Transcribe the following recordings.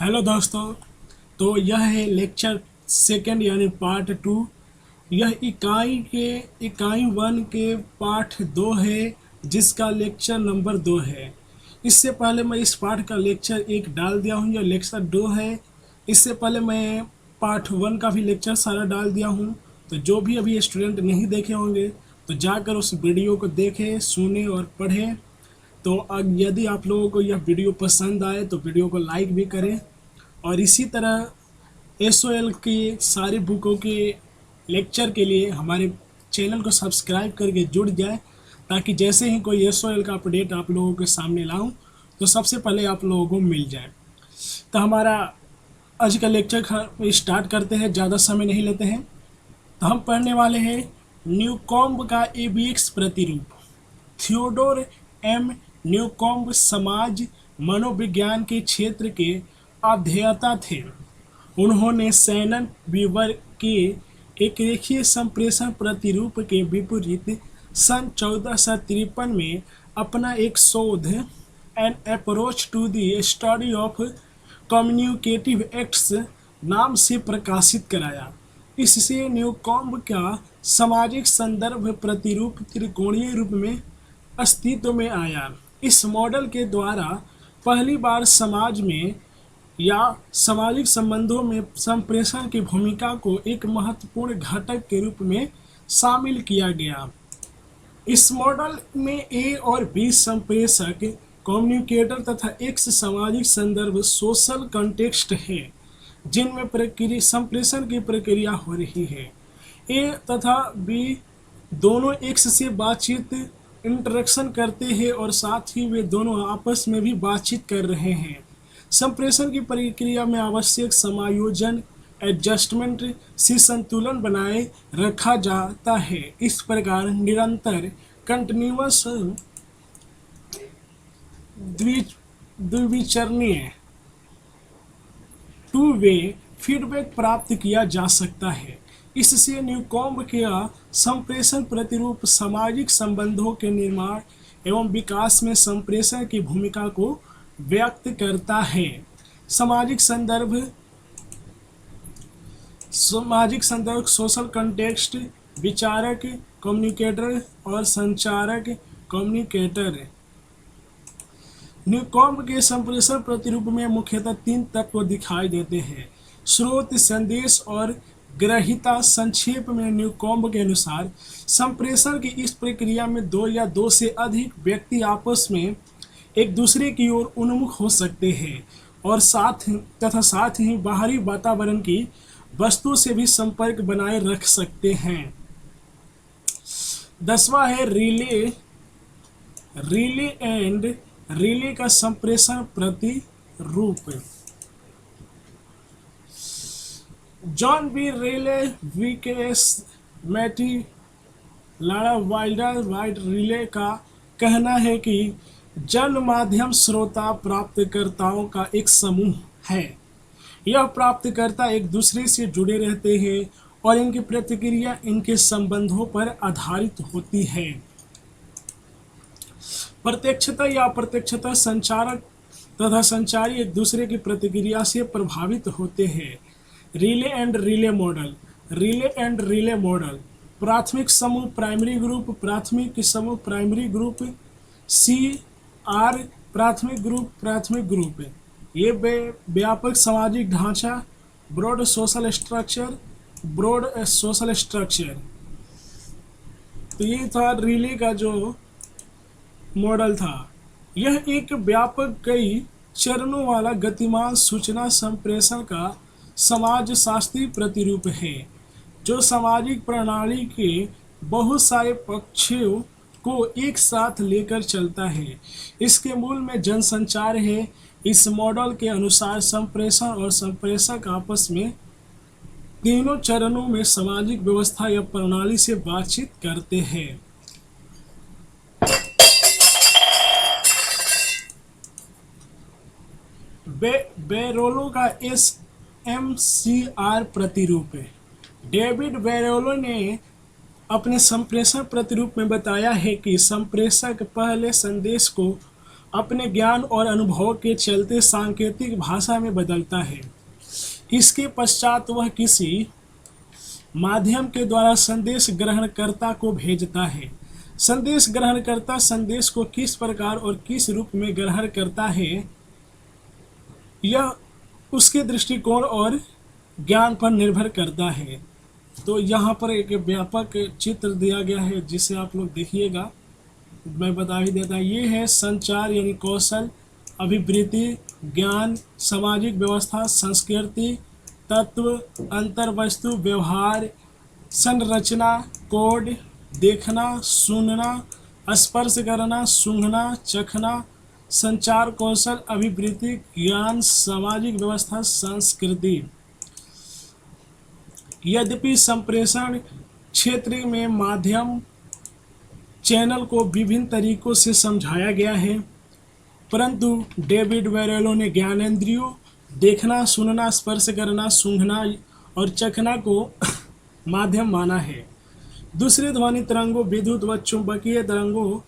Hello दोस्तों। तो यह है लेक्चर सेकंड यानी पार्ट टू। यह इकाई वन के पार्ट दो है, जिसका लेक्चर नंबर 2 है। इससे पहले मैं इस पार्ट का लेक्चर एक डाल दिया हूँ, यह लेक्चर 2 है। इससे पहले मैं पार्ट वन का भी लेक्चर सारा डाल दिया हूँ। तो जो भी अभी स्टूडेंट नहीं देखे होंगे तो जाकर उस वीडियो को देखें, सुने और पढ़ें। तो यदि आप लोगों को यह वीडियो पसंद आए तो वीडियो को लाइक भी करें, और इसी तरह एसओएल की सारी बुकों के लेक्चर के लिए हमारे चैनल को सब्सक्राइब करके जुड़ जाए, ताकि जैसे ही कोई एसओएल का अपडेट आप लोगों के सामने लाऊं तो सबसे पहले आप लोगों को मिल जाए। तो हमारा आज का लेक्चर स्टार्ट करते हैं, ज़्यादा समय नहीं लेते हैं। तो हम पढ़ने वाले हैं न्यूकॉम्ब का एबीएक्स प्रतिरूप। थियोडोर एम न्यूकॉम्ब समाज मनोविज्ञान के क्षेत्र के अध्येता थे। उन्होंने शैनन वीवर के एक रेखीय संप्रेषण प्रतिरूप के विपरीत सन 1453 में अपना एक शोध an approach to the study of communicative acts नाम से प्रकाशित कराया। इससे न्यूकॉम्ब का सामाजिक संदर्भ प्रतिरूप त्रिकोणीय रूप में अस्तित्व में आया। इस मॉडल के द्वारा पहली बार समाज में या सामाजिक संबंधों में संप्रेषण की भूमिका को एक महत्वपूर्ण घटक के रूप में शामिल किया गया। इस मॉडल में ए और बी संप्रेषक कम्युनिकेटर तथा एक्स सामाजिक संदर्भ सोशल कॉन्टेक्स्ट है, जिनमें प्रक्रिया संप्रेषण की प्रक्रिया हो रही है। ए तथा बी दोनों एक्स से बातचीत इंटरेक्शन करते हैं और साथ ही वे दोनों आपस में भी बातचीत कर रहे हैं। संप्रेषण की प्रक्रिया में आवश्यक समायोजन एडजस्टमेंट से संतुलन बनाए रखा जाता है। इस प्रकार निरंतर कंटिन्यूअस द्विविचरणीय टू वे फीडबैक प्राप्त किया जा सकता है। इससे न्यूकॉम्ब का संप्रेषण प्रतिरूप सामाजिक संबंधों के निर्माण एवं विकास में संप्रेषण की भूमिका को व्यक्त करता है। सामाजिक संदर्भ सोशल कॉन्टेक्स्ट, विचारक कम्युनिकेटर और संचारक कम्युनिकेटर। न्यूकॉम्ब के संप्रेषण प्रतिरूप में मुख्यतः 3 तत्व दिखाई देते हैं: स्रोत, संदेश और ग्रहीता। संक्षेप में न्यूकॉम्ब के अनुसार संप्रेषण की इस प्रक्रिया में 2 या 2 से अधिक व्यक्ति आपस में एक दूसरे की ओर उन्मुख हो सकते हैं और साथ ही बाहरी वातावरण की वस्तु से भी संपर्क बनाए रख सकते हैं। 10वां है रिले एंड रिले का संप्रेषण प्रतिरूप। जॉन बी रेले, वीकेएस मैटी, लारा वाइट रिले का कहना है कि जन माध्यम श्रोता प्राप्तकर्ताओं का एक समूह है। यह प्राप्तकर्ता एक दूसरे से जुड़े रहते हैं और इनकी प्रतिक्रिया इनके संबंधों पर आधारित होती है। प्रत्यक्षता या अप्रत्यक्षता संचारक तथा संचारी एक दूसरे की प्रतिक्रिया से प्रभावित होते हैं। Relay and relay model. प्राथमिक समूह प्राइमरी ग्रुप, सी आर प्राथमिक ग्रुप। ये व्यापक सामाजिक ढांचा, ब्रॉड सोशल स्ट्रक्चर। तो ये था रिले का जो मॉडल था। यह एक व्यापक कई चरणों वाला गतिमान सूचना संप्रेषण का समाजशास्त्री प्रतिरूप है, जो सामाजिक प्रणाली के बहुत सारे पक्षों को एक साथ लेकर चलता है। इसके मूल में जनसंचार है। इस मॉडल के अनुसार संप्रेषण और संप्रेषक आपस में तीनों चरणों में सामाजिक व्यवस्था या प्रणाली से बातचीत करते हैं। बेरोलो का SMCR प्रतिरूप है। डेविड बेरोलो ने अपने संप्रेषण प्रतिरूप में बताया है कि संप्रेषक पहले संदेश को अपने ज्ञान और अनुभव के चलते सांकेतिक भाषा में बदलता है। इसके पश्चात वह किसी माध्यम के द्वारा संदेश ग्रहणकर्ता को भेजता है। संदेश ग्रहणकर्ता संदेश को किस प्रकार और किस रूप में ग्रहण करता है, यह उसके दृष्टिकोण और ज्ञान पर निर्भर करता है। तो यहाँ पर एक व्यापक चित्र दिया गया है जिसे आप लोग देखिएगा, मैं बता ही देता। ये है संचार यानी कौशल, अभिवृत्ति, ज्ञान, सामाजिक व्यवस्था, संस्कृति, तत्व, अंतर्वस्तु, व्यवहार, संरचना, कोड, देखना, सुनना, स्पर्श करना, सूंघना, चखना, संचार कौशल, अभिवृत्ति, ज्ञान, सामाजिक व्यवस्था, संस्कृति। यद्यपि संप्रेषण क्षेत्र में माध्यम चैनल को विभिन्न तरीकों से समझाया गया है, परंतु डेविड वेरेलो ने ज्ञानेंद्रियों देखना, सुनना, स्पर्श करना, सूंघना और चखना को माध्यम माना है। दूसरे ध्वनि तरंगों, विद्युत व चुंबकीय तरंगों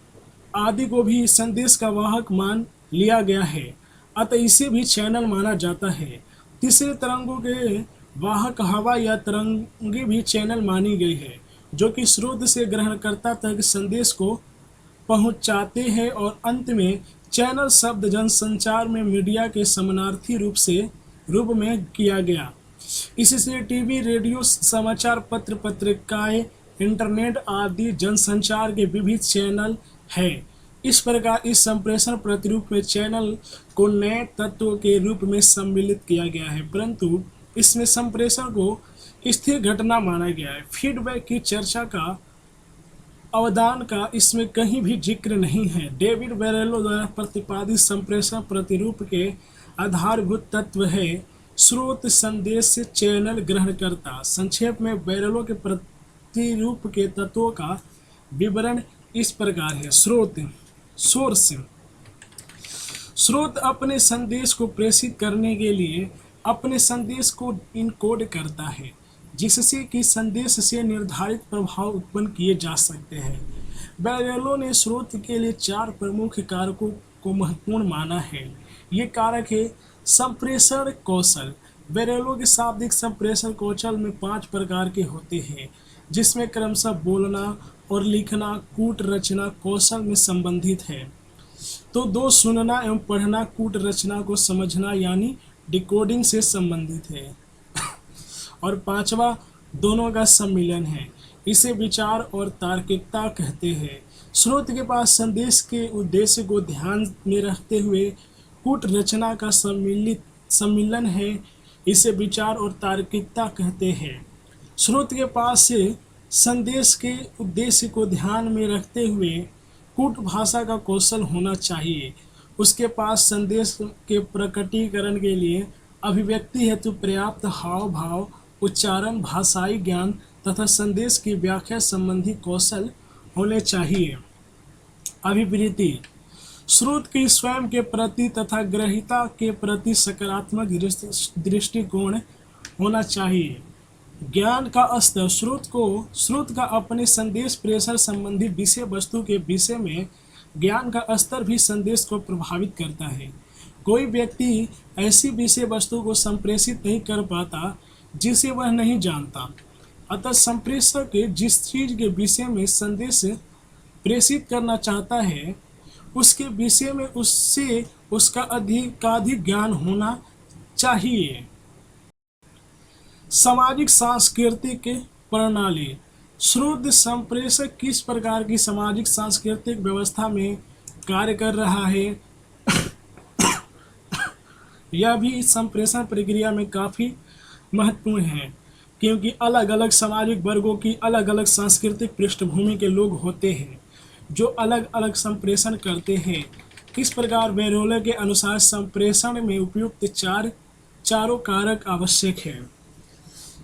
आदि को भी संदेश का वाहक मान लिया गया है, अतः इसे भी चैनल माना जाता है। तीसरे तरंगों के वाहक हवा या तरंगे भी चैनल मानी गई है, जो कि स्रोत से ग्रहणकर्ता तक संदेश को पहुंचाते हैं। और अंत में चैनल शब्द जनसंचार में मीडिया के समानार्थी रूप में किया गया। इससे टीवी, रेडियो, समाचार पत्र, पत्रिकाएं, इंटरनेट आदि जनसंचार के विविध चैनल हैं। इस प्रकार इस संप्रेषण प्रतिरूप में चैनल को नए तत्वों के रूप में सम्मिलित किया गया है, परंतु इसमें संप्रेषण को स्थिर घटना माना गया है। फीडबैक की चर्चा का अवदान का इसमें कहीं भी जिक्र नहीं है। डेविड वेरेलो द्वारा प्रतिपादित संप्रेषण प्रतिरूप के आधारभूत तत्व है स्रोत, संदेश, चैनल, ग्रहणकर्ता। संक्षेप में वेरेलो के प्रतिरूप के तत्वों का विवरण इस प्रकार है। सोर्स। स्रोत अपने संदेश को प्रेषित करने के लिए अपने संदेश को इनकोड करता है, जिससे कि संदेश से निर्धारित प्रभाव उत्पन्न किए जा सकते हैं। वेरेलो ने स्रोत के लिए 4 प्रमुख कारकों को महत्वपूर्ण माना है। ये कारक है संप्रेषण कौशल। वेरेलो के शाब्दिक संप्रेषण कौशल में 5 प्रकार के होते हैं, जिसमें क्रमशः बोलना और लिखना कूट रचना कौशल में संबंधित है। तो 2 सुनना एवं पढ़ना कूट रचना को समझना यानी डिकोडिंग से संबंधित है। और 5वां दोनों का सम्मिलन है, इसे विचार और तार्किकता कहते हैं। स्रोत के पास संदेश के उद्देश्य को ध्यान में रखते हुए कूट रचना का सम्मिलन है, इसे विचार और तार्किकता कहते हैं। स्रोत के पास से संदेश के उद्देश्य को ध्यान में रखते हुए कूट भाषा का कौशल होना चाहिए। उसके पास संदेश के प्रकटीकरण के लिए अभिव्यक्ति हेतु पर्याप्त हाव भाव, उच्चारण, भाषाई ज्ञान तथा संदेश की व्याख्या संबंधी कौशल होने चाहिए। अभिवृत्ति। स्रोत की स्वयं के प्रति तथा ग्रहीता के प्रति सकारात्मक दृष्टिकोण होना चाहिए। ज्ञान का स्तर। स्रोत का अपने संदेश प्रेषण संबंधी विषय वस्तु के विषय में ज्ञान का स्तर भी संदेश को प्रभावित करता है। कोई व्यक्ति ऐसी विषय वस्तु को संप्रेषित नहीं कर पाता जिसे वह नहीं जानता, अतः संप्रेषक जिस चीज के विषय में संदेश प्रेषित करना चाहता है उसके विषय में उससे उसका अधिकाधिक ज्ञान होना चाहिए। सामाजिक सांस्कृतिक प्रणाली। स्रोत संप्रेषक किस प्रकार की सामाजिक सांस्कृतिक व्यवस्था में कार्य कर रहा है यह भी संप्रेषण प्रक्रिया में काफ़ी महत्वपूर्ण है, क्योंकि अलग अलग सामाजिक वर्गों की अलग अलग सांस्कृतिक पृष्ठभूमि के लोग होते हैं जो अलग अलग संप्रेषण करते हैं। इस प्रकार वेरेलो के अनुसार संप्रेषण में उपयुक्त चारों कारक आवश्यक है।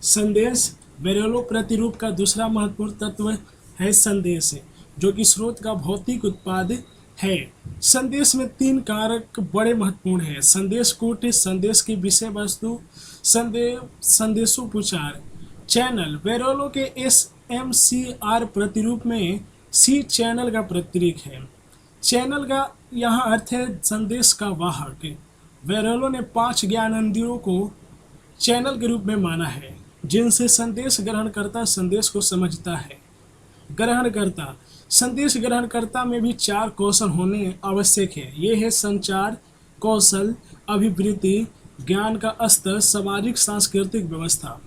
संदेश। वेरेलो प्रतिरूप का दूसरा महत्वपूर्ण तत्व है संदेश, जो कि स्रोत का भौतिक उत्पाद है। संदेश में 3 कारक बड़े महत्वपूर्ण हैं: संदेश कूट, संदेश की विषय वस्तु, संदेशोपचार। चैनल। वेरेलो के SMCR प्रतिरूप में C चैनल का प्रतीक है। चैनल का यहाँ अर्थ है संदेश का वाहक। वेरेलो ने 5 ज्ञानेंद्रियों को चैनल के रूप में माना है जिनसे संदेश ग्रहणकर्ता संदेश को समझता है। ग्रहणकर्ता संदेश ग्रहणकर्ता में भी 4 कौशल होने आवश्यक है। ये है संचार कौशल, अभिवृत्ति, ज्ञान का स्तर, सामाजिक सांस्कृतिक व्यवस्था।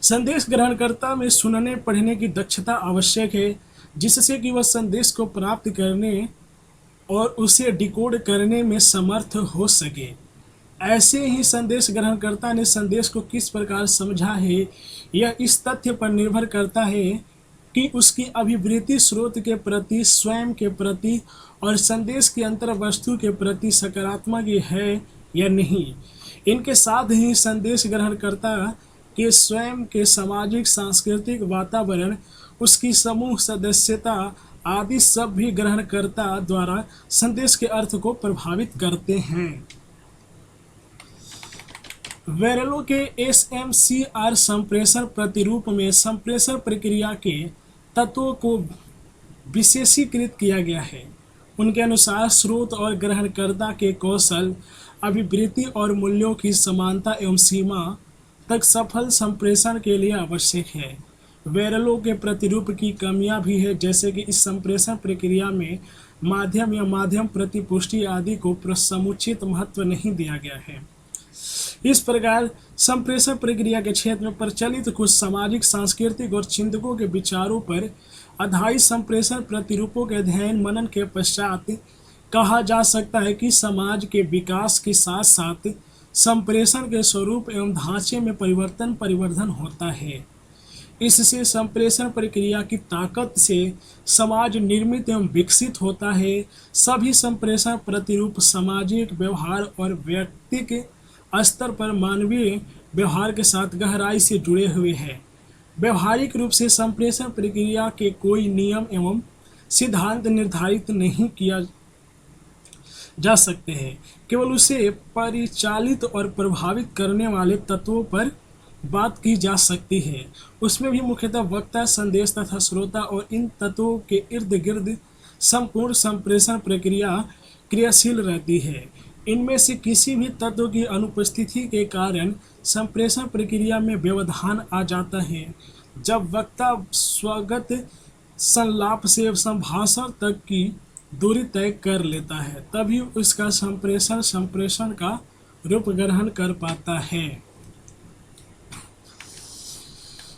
संदेश ग्रहणकर्ता में सुनने पढ़ने की दक्षता आवश्यक है जिससे कि वह संदेश को प्राप्त करने और उसे डिकोड करने में समर्थ हो सके। ऐसे ही संदेश ग्रहणकर्ता ने संदेश को किस प्रकार समझा है यह इस तथ्य पर निर्भर करता है कि उसकी अभिवृत्ति स्रोत के प्रति, स्वयं के प्रति और संदेश की अंतर वस्तु के प्रति सकारात्मक है या नहीं। इनके साथ ही संदेश ग्रहणकर्ता के स्वयं के सामाजिक सांस्कृतिक वातावरण, उसकी समूह सदस्यता आदि सब भी ग्रहणकर्ता द्वारा संदेश के अर्थ को प्रभावित करते हैं। वेरेलो के SMCR संप्रेषण प्रतिरूप में संप्रेषण प्रक्रिया के तत्वों को विशेषीकृत किया गया है। उनके अनुसार स्रोत और ग्रहणकर्ता के कौशल, अभिवृत्ति और मूल्यों की समानता एवं सीमा तक सफल संप्रेषण के लिए आवश्यक है। वेरेलो के प्रतिरूप की कमियां भी है, जैसे कि इस संप्रेषण प्रक्रिया में माध्यम या माध्यम प्रतिपुष्टि आदि को समुचित महत्व नहीं दिया गया है। इस प्रकार संप्रेषण प्रक्रिया के क्षेत्र में प्रचलित कुछ सामाजिक, सांस्कृतिक और चिंतकों के विचारों पर आधारित संप्रेषण प्रतिरूपों के अध्ययन मनन के पश्चात कहा जा सकता है कि समाज के विकास के साथ साथ संप्रेषण के स्वरूप एवं ढांचे में परिवर्तन होता है। इससे संप्रेषण प्रक्रिया की ताकत से समाज निर्मित एवं विकसित होता है। सभी संप्रेषण प्रतिरूप सामाजिक व्यवहार और व्यक्तिक स्तर पर मानवीय व्यवहार के साथ गहराई से जुड़े हुए हैं। व्यवहारिक रूप से संप्रेषण प्रक्रिया के कोई नियम एवं सिद्धांत निर्धारित नहीं किया जा सकते हैं, केवल उसे परिचालित और प्रभावित करने वाले तत्वों पर बात की जा सकती है। उसमें भी मुख्यतः वक्ता, संदेश तथा श्रोता और इन तत्वों के इर्द गिर्द संपूर्ण संप्रेषण प्रक्रिया क्रियाशील रहती है। इनमें से किसी भी तत्व की अनुपस्थिति के कारण संप्रेषण प्रक्रिया में व्यवधान आ जाता है। जब वक्ता स्वगत संलाप से संभाषण तक की दूरी तय कर लेता है तभी उसका संप्रेषण का रूप ग्रहण कर पाता है।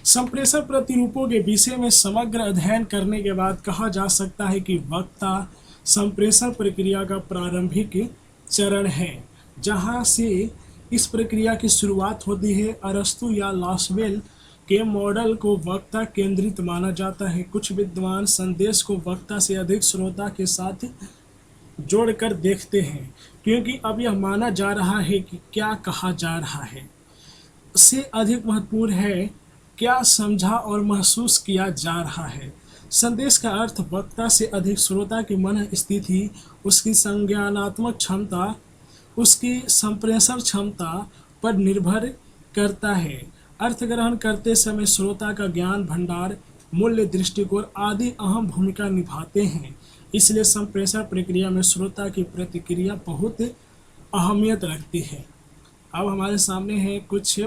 संप्रेषण प्रतिरूपों के विषय में समग्र अध्ययन करने के बाद कहा जा सकता है कि वक्ता संप्रेषण प्रक्रिया का प्रारंभिक चरण है, जहां से इस प्रक्रिया की शुरुआत होती है। अरस्तु या लासवेल के मॉडल को वक्ता केंद्रित माना जाता है। कुछ विद्वान संदेश को वक्ता से अधिक श्रोता के साथ जोड़कर देखते हैं, क्योंकि अब यह माना जा रहा है कि क्या कहा जा रहा है उससे अधिक महत्वपूर्ण है क्या समझा और महसूस किया जा रहा है। संदेश का अर्थ वक्ता से अधिक श्रोता की मन स्थिति, उसकी संज्ञानात्मक क्षमता, उसकी संप्रेषण क्षमता पर निर्भर करता है। अर्थ ग्रहण करते समय श्रोता का ज्ञान भंडार, मूल्य, दृष्टिकोण आदि अहम भूमिका निभाते हैं। इसलिए संप्रेषण प्रक्रिया में श्रोता की प्रतिक्रिया बहुत अहमियत रखती है। अब हमारे सामने है कुछ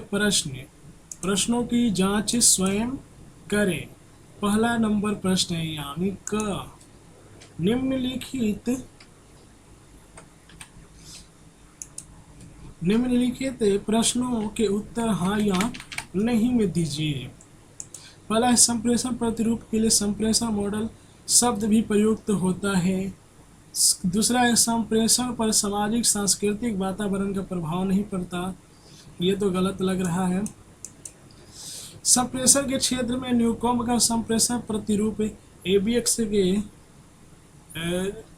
प्रश्नों की जांच स्वयं करें। पहला नंबर प्रश्न है यानी क, निम्नलिखित प्रश्नों के उत्तर हाँ या नहीं में दीजिए। पहला है संप्रेषण प्रतिरूप के लिए संप्रेषण मॉडल शब्द भी प्रयुक्त होता है। दूसरा है संप्रेषण पर सामाजिक सांस्कृतिक वातावरण का प्रभाव नहीं पड़ता, ये तो गलत लग रहा है। संप्रेषण के क्षेत्र में न्यूकॉम्ब का संप्रेषण प्रतिरूप ABX के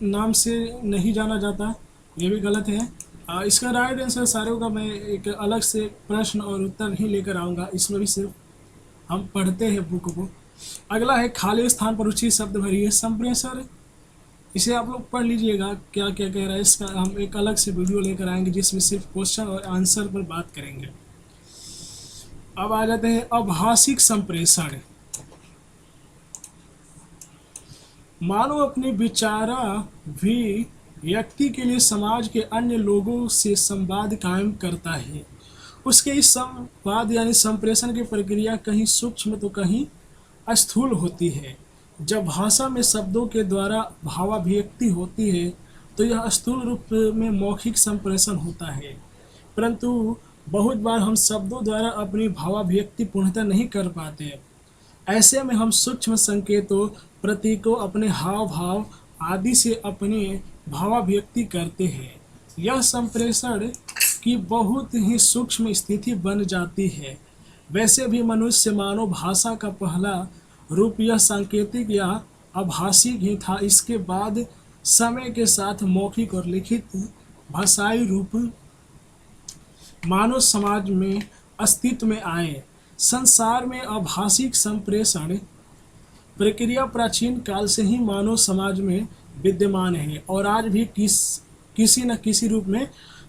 नाम से नहीं जाना जाता, ये भी गलत है। इसका राइट आंसर सारों का मैं एक अलग से प्रश्न और उत्तर नहीं लेकर आऊँगा, इसमें भी सिर्फ हम पढ़ते हैं बुक को। अगला है खाली स्थान पर उचित शब्द भरिए। संप्रेषण, इसे आप लोग पढ़ लीजिएगा क्या क्या कह रहा है, इसका हम एक अलग से वीडियो लेकर आएंगे जिसमें सिर्फ क्वेश्चन और आंसर पर बात करेंगे। अब आ जाते हैं आभाषिक संप्रेषण। मानव अपने विचारा भी व्यक्ति के लिए समाज के अन्य लोगों से संवाद कायम करता है। उसके इस संवाद यानी संप्रेषण की प्रक्रिया कहीं सूक्ष्म तो कहीं स्थूल होती है। जब भाषा में शब्दों के द्वारा भावाभिव्यक्ति होती है तो यह स्थूल रूप में मौखिक संप्रेषण होता है, परंतु बहुत बार हम शब्दों द्वारा अपनी भावाभिव्यक्ति पूर्णतः नहीं कर पाते। ऐसे में हम सूक्ष्म संकेतों, प्रतीकों, अपने हाव भाव आदि से अपने भावाभिव्यक्ति करते हैं। यह संप्रेषण की बहुत ही सूक्ष्म स्थिति बन जाती है। वैसे भी मनुष्य मानव भाषा का पहला रूप यह सांकेतिक या आभासी ही था। इसके बाद समय के साथ मौखिक और लिखित भाषाई रूप मानव समाज में अस्तित्व में आए। संसार में आभाषिक संप्रेषण प्रक्रिया प्राचीन काल से ही मानव समाज में विद्यमान है और आज भी किसी न किसी रूप में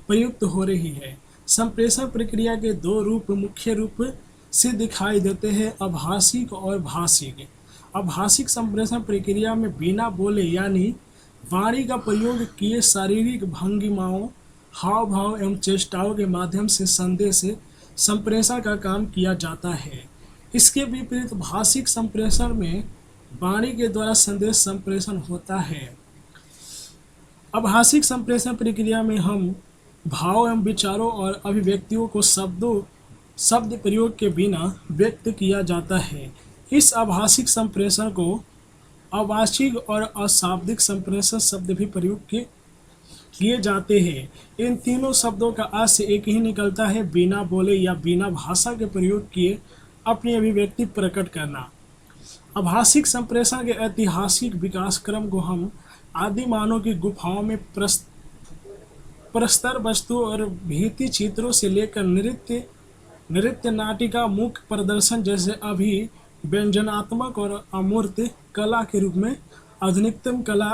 प्रयुक्त हो रही है। संप्रेषण प्रक्रिया के दो रूप मुख्य रूप से दिखाई देते हैं, आभाषिक और भाषिक। आभाषिक संप्रेषण प्रक्रिया में बिना बोले यानी वाणी का प्रयोग किए शारीरिक भंगिमाओं, हाव भाव एवं चेष्टाओं के माध्यम से संदेश संप्रेषण का काम किया जाता है। इसके विपरीत भाषिक संप्रेषण में वाणी के द्वारा संदेश संप्रेषण होता है। आभाषिक संप्रेषण प्रक्रिया में हम भाव एवं विचारों और अभिव्यक्तियों को शब्द प्रयोग के बिना व्यक्त किया जाता है। इस आभाषिक संप्रेषण को आभाषिक और अशाब्दिक संप्रेषण शब्द भी प्रयोग किए जाते हैं। इन तीनों शब्दों का अर्थ से एक ही निकलता है, बिना बोले या बिना भाषा के प्रयोग किए अपनी अभिव्यक्ति प्रकट करना। आभाषिक संप्रेषण के ऐतिहासिक विकास क्रम को हम आदि मानव की गुफाओं में प्रस्तर वस्तु और भित्ति चित्रों से लेकर नृत्य नाटिका मुख्य प्रदर्शन जैसे अभी व्यंजनात्मक और अमूर्त कला के रूप में आधुनिकतम कला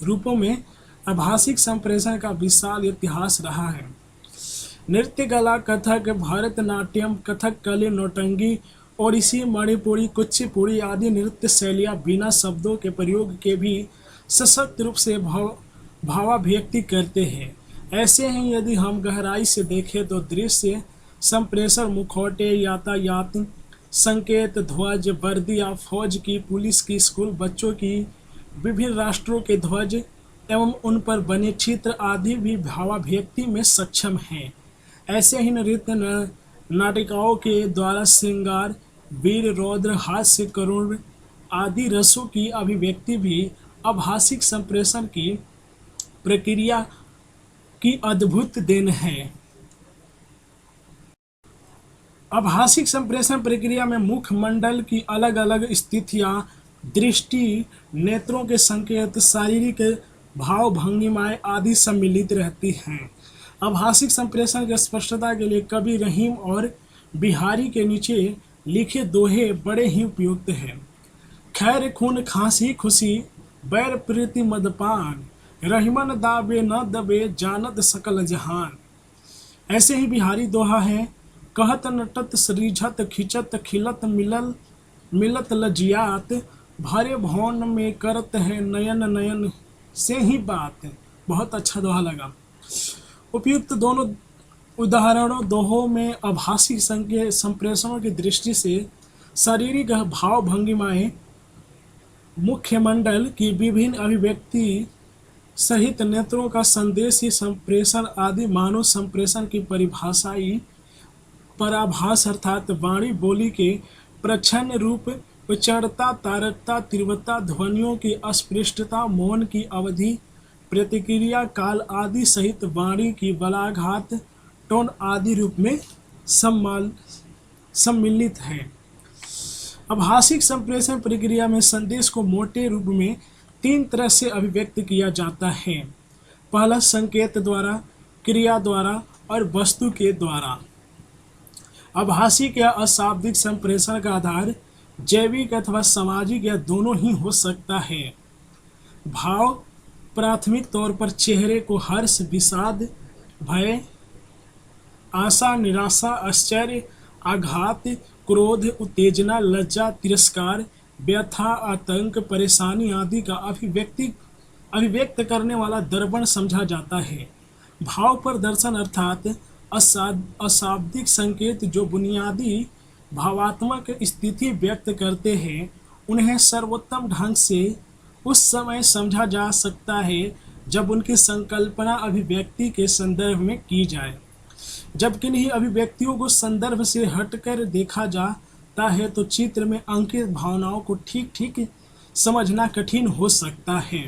रूपों में आभाषिक संप्रेषण का विशाल इतिहास रहा है। नृत्य कला, कथक, भरतनाट्यम, कथकली, नौटंकी, ओडिसी, मणिपुरी, कुचिपुड़ी आदि नृत्य शैलियाँ बिना शब्दों के प्रयोग के भी सशक्त रूप से भावाभिव्यक्ति करते हैं। ऐसे ही यदि हम गहराई से देखें तो दृश्य संप्रेषण मुखौटे, यातायात संकेत, ध्वज, वर्दी या फौज की, पुलिस की, स्कूल बच्चों की, विभिन्न राष्ट्रों के ध्वज एवं उन पर बने चित्र आदि भी भावाभिव्यक्ति में सक्षम हैं। ऐसे ही नृत्य नाटिकाओं के द्वारा श्रृंगार, वीर, रौद्र, हास्य, करुण आदि रसों की अभिव्यक्ति भी आभाषिक संप्रेषण की प्रक्रिया की अद्भुत देन है। आभाषिक संप्रेषण प्रक्रिया में मुखमंडल की अलग अलग स्थितियां, दृष्टि, नेत्रों के संकेत, शारीरिक भाव भंगिमाएं आदि सम्मिलित रहती हैं। आभाषिक संप्रेषण की स्पष्टता के लिए कवि रहीम और बिहारी के नीचे लिखे दोहे बड़े ही उपयुक्त हैं। खैर खून खांसी खुशी, बैर प्रीति मदपान, रहीमन दाबे न दबे, जानत सकल जहान। ऐसे ही बिहारी दोहा है, कहत नटत सरीझत खिंचत खिलत मिलत लजियात, भरे भवन में करत है नयन नयन से ही बात। बहुत अच्छा दोहा लगा। उपयुक्त दोनों उदाहरणों दोहों में आभाषिक संप्रेषणों की दृष्टि से शारीरिक भाव भंगिमाएं, मुख्यमंडल की विभिन्न अभिव्यक्ति सहित नेत्रों का संदेशी संप्रेषण आदि मानव संप्रेषण की परिभाषाई पराभास अर्थात वाणी बोली के प्रच्छन्न रूप, उच्चारता, तारकता, तीव्रता, ध्वनियों की अस्पष्टता, मौन की अवधि, प्रतिक्रिया काल आदि सहित वाणी की बलाघात, टोन आदि रूप में सम्मिलित है। आभाषिक संप्रेषण प्रक्रिया में संदेश को मोटे रूप में तीन तरह से अभिव्यक्त किया जाता है। पहला संकेत द्वारा, क्रिया द्वारा और वस्तु के द्वारा। आभाषिक या अशाब्दिक संप्रेषण का आधार जैविक अथवा सामाजिक या दोनों ही हो सकता है। भाव प्राथमिक तौर पर चेहरे को हर्ष, विषाद, भय, आशा, निराशा, आश्चर्य, आघात, क्रोध, उत्तेजना, लज्जा, तिरस्कार, व्यथा, आतंक, परेशानी आदि का अभिव्यक्त करने वाला दर्पण समझा जाता है। भाव प्रदर्शन अर्थात अशाब्दिक संकेत जो बुनियादी भावात्मक स्थिति व्यक्त करते हैं, उन्हें सर्वोत्तम ढंग से उस समय समझा जा सकता है जब उनकी संकल्पना अभिव्यक्ति के संदर्भ में की जाए। जब किन्हीं अभिव्यक्तियों को संदर्भ से हटकर देखा जाता है तो चित्र में अंकित भावनाओं को ठीक ठीक समझना कठिन हो सकता है।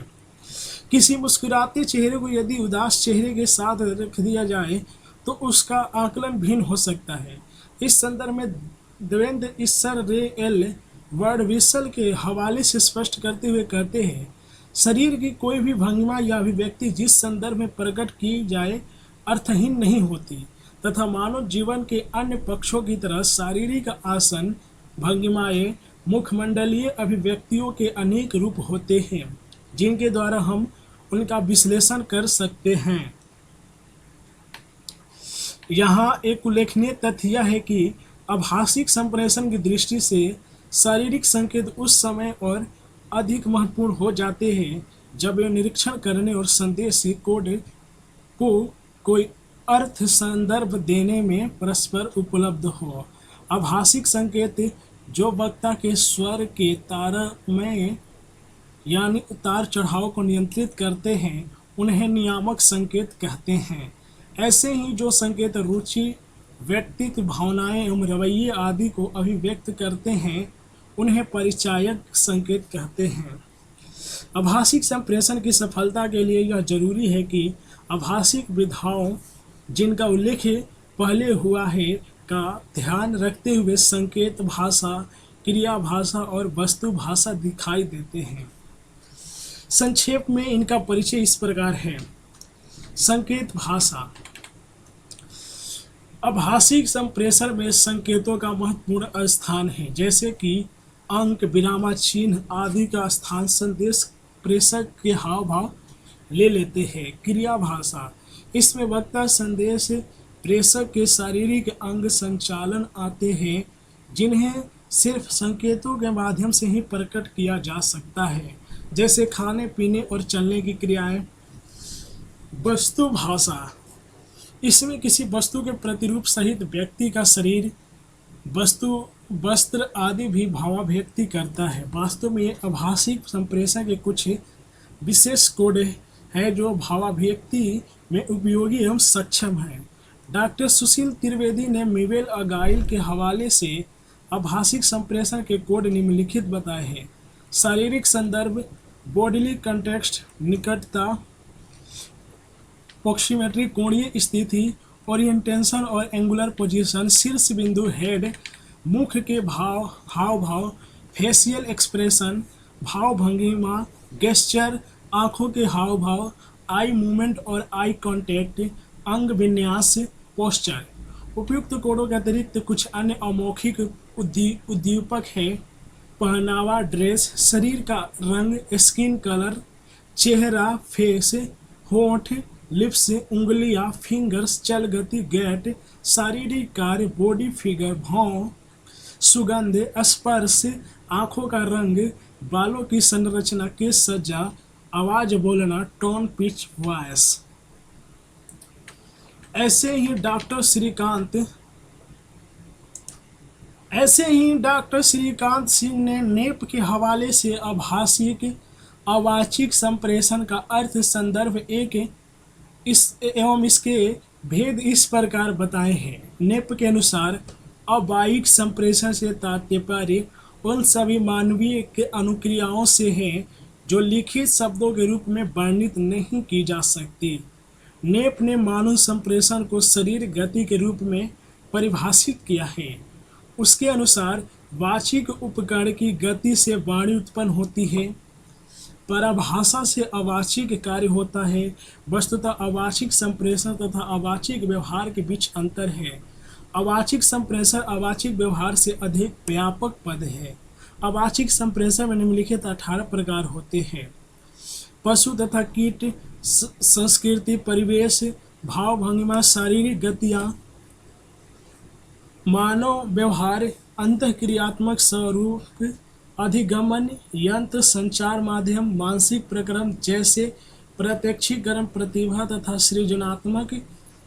किसी मुस्कुराते चेहरे को यदि उदास चेहरे के साथ रख दिया जाए तो उसका आकलन भिन्न हो सकता है। इस संदर्भ में देवेंद्र ईसर रे एल वर्डविसल के हवाले से स्पष्ट करते हुए कहते हैं, शरीर की कोई भी भंगिमा या अभिव्यक्ति जिस संदर्भ में प्रकट की जाए अर्थहीन नहीं होती तथा मानव जीवन के अन्य पक्षों की तरह शारीरिक आसन, भंगिमाएं, मुखमंडलीय अभिव्यक्तियों के अनेक रूप होते हैं जिनके द्वारा हम उनका विश्लेषण कर सकते हैं। यहाँ एक उल्लेखनीय तथ्य यह है कि आभासिक संप्रेषण की दृष्टि से शारीरिक संकेत उस समय और अधिक महत्वपूर्ण हो जाते हैं जब वे निरीक्षण करने और संदेश कोड को कोई अर्थ संदर्भ देने में परस्पर उपलब्ध हो। आभासिक संकेत जो वक्ता के स्वर के तारतम्य यानी उतार चढ़ाव को नियंत्रित करते हैं, उन्हें नियामक संकेत कहते हैं। ऐसे ही जो संकेत रुचि, व्यक्तित्व, भावनाएं एवं रवैये आदि को अभिव्यक्त करते हैं, उन्हें परिचायक संकेत कहते हैं। आभासिक संप्रेषण की सफलता के लिए यह जरूरी है कि आभासिक विधाओं जिनका उल्लेख पहले हुआ है का ध्यान रखते हुए संकेत भाषा, क्रिया भाषा और वस्तु भाषा दिखाई देते हैं। संक्षेप में इनका परिचय इस प्रकार है। संकेत भाषा। आभासिक संप्रेषण में संकेतों का महत्वपूर्ण स्थान है, जैसे कि अंक, विराम चिन्ह आदि का स्थान संदेश प्रेषक के हाव भाव ले लेते हैं। क्रिया भाषा, इसमें वक्ता संदेश प्रेषक के शारीरिक अंग संचालन आते हैं जिन्हें सिर्फ संकेतों के माध्यम से ही प्रकट किया जा सकता है, जैसे खाने पीने और चलने की क्रियाएं। वस्तु भाषा, इसमें किसी वस्तु के प्रतिरूप सहित व्यक्ति का शरीर, वस्तु, वस्त्र आदि भी भावाभिव्यक्ति करता है। वास्तव में ये आभासिक संप्रेषण के कुछ विशेष कोड है जो भावाभिव्यक्ति में उपयोगी एवं सक्षम है। डॉक्टर सुशील त्रिवेदी ने मिवेल अगाइल के हवाले से आभासिक संप्रेषण के कोड निम्नलिखित बताए हैं। शारीरिक संदर्भ, बॉडीली कंटेक्स्ट, निकटता, प्रॉक्सिमिटी, कोणीय स्थिति, ओरिएंटेशन और एंगुलर पोजीशन, शीर्ष बिंदु, हेड, मुख के हाव भाव, फेशियल एक्सप्रेशन, भाव भंगिमा, गेस्चर, आँखों के हाव भाव, आई मूवमेंट और आई कांटेक्ट, अंग विन्यास, पोस्चर। उपयुक्त कोडों के अतिरिक्त कुछ अन्य अमौखिक उद्दीपक है। पहनावा, ड्रेस, शरीर का रंग, स्किन कलर, चेहरा, फेस, होंठ, लिप्स, उंगलियां, फिंगर्स, चल गति, गैट, शारीरिक कार्य, बॉडी फिगर, भाव, सुगंध, स्पर्श, आँखों का रंग, बालों की संरचना, केश सज्जा, आवाज बोलना, टोन, पिच, वॉइस। ऐसे ही डॉक्टर श्रीकांत सिंह ने नेप के हवाले से आभासिक अवाचिक संप्रेषण का अर्थ, संदर्भ एवं इसके भेद इस प्रकार बताए हैं। नेप के अनुसार अवायिक संप्रेषण से तात्पर्य उन सभी मानवीय के अनुक्रियाओं से है जो लिखित शब्दों के रूप में वर्णित नहीं की जा सकती। नेप ने मानव संप्रेषण को शरीर गति के रूप में परिभाषित किया है। उसके अनुसार वाचिक उपकरण की गति से वाणी उत्पन्न होती है। पराभाषा से अवाचिक कार्य होता है। वस्तुतः अवाचिक संप्रेषण तथा अवाचिक व्यवहार के बीच अंतर है। अवाचिक संप्रेषण अवाचिक व्यवहार से अधिक व्यापक पद है। अवाचिक संप्रेषण में निम्नलिखित 18 प्रकार होते हैं। पशु तथा कीट, संस्कृति, परिवेश, भाव भंगिमा, शारीरिक गतियाँ, मानव व्यवहार, अंतःक्रियात्मक स्वरूप, अधिगमन यंत्र, संचार माध्यम, मानसिक प्रक्रम जैसे प्रत्यक्षीकरण, प्रतिभा तथा सृजनात्मक,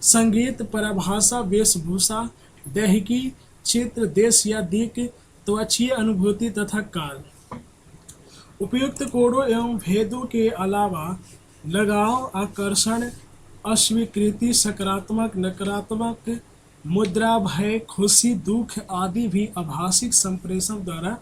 संगीत, परिभाषा, वेशभूषा, दैहिकी, चित्र, देश या दिक, त्वचीय अनुभूति तथा काल। उपयुक्त कोडों एवं भेदों के अलावा लगाव, आकर्षण, अस्वीकृति, सकारात्मक, नकारात्मक, मुद्रा, भय, खुशी, दुख आदि भी आभाषिक संप्रेषण द्वारा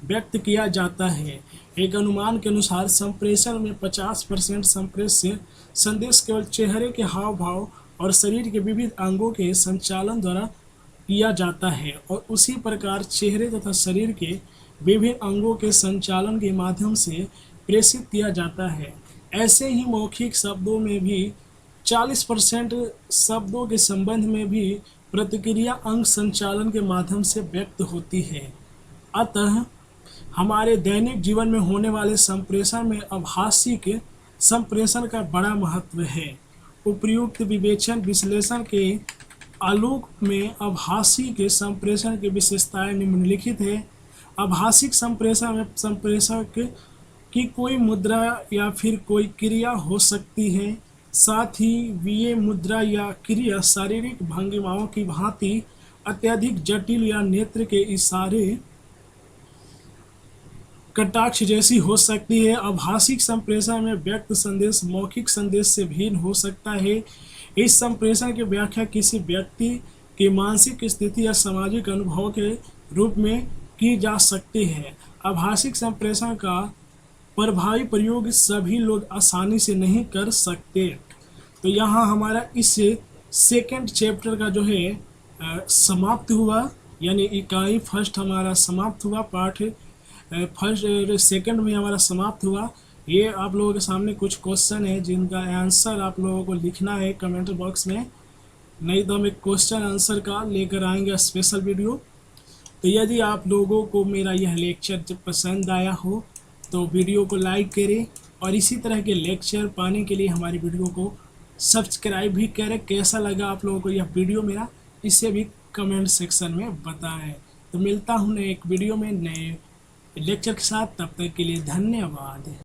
व्यक्त किया जाता है। एक अनुमान के अनुसार संप्रेषण में 50% संप्रेष्य संदेश केवल चेहरे के हाव भाव और शरीर के विविध अंगों के संचालन द्वारा किया जाता है और उसी प्रकार चेहरे तथा शरीर के विभिन्न अंगों के संचालन के माध्यम से प्रेषित किया जाता है। ऐसे ही मौखिक शब्दों में भी 40% शब्दों के संबंध में भी प्रतिक्रिया अंग संचालन के माध्यम से व्यक्त होती है। अतः हमारे दैनिक जीवन में होने वाले संप्रेषण में आभाषिक संप्रेषण का बड़ा महत्व है। उपर्युक्त विवेचन विश्लेषण के आलोक में आभाषिक संप्रेषण की विशेषताएं निम्नलिखित है। आभाषिक संप्रेषण में संप्रेषक की कोई मुद्रा या फिर कोई क्रिया हो सकती है, साथ ही ये मुद्रा या क्रिया शारीरिक भंगिमाओं की भांति अत्यधिक जटिल या नेत्र के इशारे, कटाक्ष जैसी हो सकती है। आभाषिक संप्रेषण में व्यक्त संदेश मौखिक संदेश से भिन्न हो सकता है। इस संप्रेषण की व्याख्या किसी व्यक्ति की मानसिक स्थिति या सामाजिक अनुभव के रूप में की जा सकती है। आभाषिक संप्रेषण का प्रभावी प्रयोग सभी लोग आसानी से नहीं कर सकते। तो यहाँ हमारा इस सेकंड चैप्टर का जो है समाप्त हुआ, यानी इकाई फर्स्ट हमारा समाप्त हुआ, पाठ फर्स्ट सेकंड में हमारा समाप्त हुआ। ये आप लोगों के सामने कुछ क्वेश्चन है जिनका आंसर आप लोगों को लिखना है कमेंट बॉक्स में, नहीं तो हम एक क्वेश्चन आंसर का लेकर आएंगे स्पेशल वीडियो। तो यदि आप लोगों को मेरा यह लेक्चर जब पसंद आया हो तो वीडियो को लाइक करें और इसी तरह के लेक्चर पाने के लिए हमारी वीडियो को सब्सक्राइब भी करें। कैसा लगा आप लोगों को यह वीडियो मेरा, इससे भी कमेंट सेक्शन में बताएं। तो मिलता हूँ नए एक वीडियो में नए लेक्चर के साथ, तब तक के लिए धन्यवाद।